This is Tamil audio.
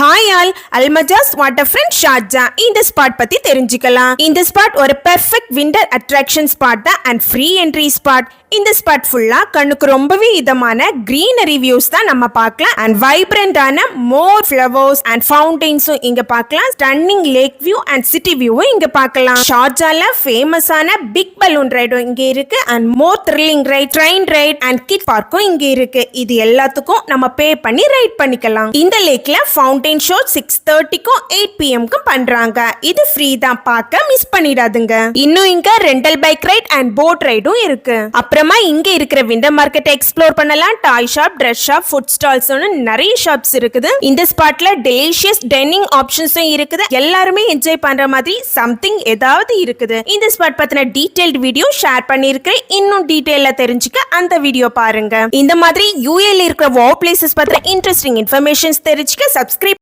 Hi all, Al Majaz waterfront Sharjah. இந்த ஸ்பாட் பத்தி தெரிஞ்சுக்கலாம். இந்த ஸ்பாட் ஒரு பெர்ஃபெக்ட் விண்டர் அட்ராக்ஷன் ஸ்பாட் தான் அண்ட் ஃப்ரீ என்ட்ரி ஸ்பாட். இந்த ஸ்பாட் ஃபுல்லா கண்ணுக்கு ரொம்பவே இதமான கிரீனரி வியூஸ் தான் நம்ம பார்க்கலாம் அண்ட் வைப்ரண்டான மோர் ஃப்ளவர்ஸ் அண்ட் ஃபவுண்டைன்ஸும் இங்க பார்க்கலாம். Stunning lake view and city வியூவும் இங்க பார்க்கலாம். ஷார்ஜால ஃபேமஸான பிக் பலூன் ரைடும் இங்க இருக்கு and more thrilling ride, train ride and kid பார்க்கும் இங்க இருக்கு. இது எல்லாத்துக்கும் நம்ம பே பண்ணி ரைட் பண்ணிக்கலாம். இந்த லேக்ல ஃபவுண்டைன் ஷோ 6:30க்கும் 8 PM பண்றாங்க. இது ஃப்ரீ தான், பார்க்க மிஸ் பண்ணிடாதுங்க. இன்னும் இங்க rental bike ride and boat ரைடும் இருக்கு. அப்புறமா இங்க இருக்கிற விண்டர் மார்க்கெட் எக்ஸ்ப்ளோர் பண்ணலாம். Toy shop, dress shop, food stalls நிறைய ஷாப்ஸ் இருக்குது. இந்த ஸ்பாட்ல டெலிஷியஸ் டைனிங் ஆப்ஷன்ஸும் இருக்குது. எல்லாருமே என்ஜாய் பண்ற மாதிரி சம்திங் ஏதாவது இருக்குது. இந்த ஸ்பாட் பத்தின டீடைல்டு வீடியோ ஷேர் பண்ணிருக்கேன். இன்னும் டீடைலா தெரிஞ்சுக்க அந்த வீடியோ பாருங்க. இந்த மாதிரி யூஏல இருக்கிற வாவ் பிளேசஸ் பத்தின இன்ட்ரெஸ்டிங் இன்ஃபர்மேஷன்ஸ் தெரிஞ்சுக்க சப்ஸ்கிரைப்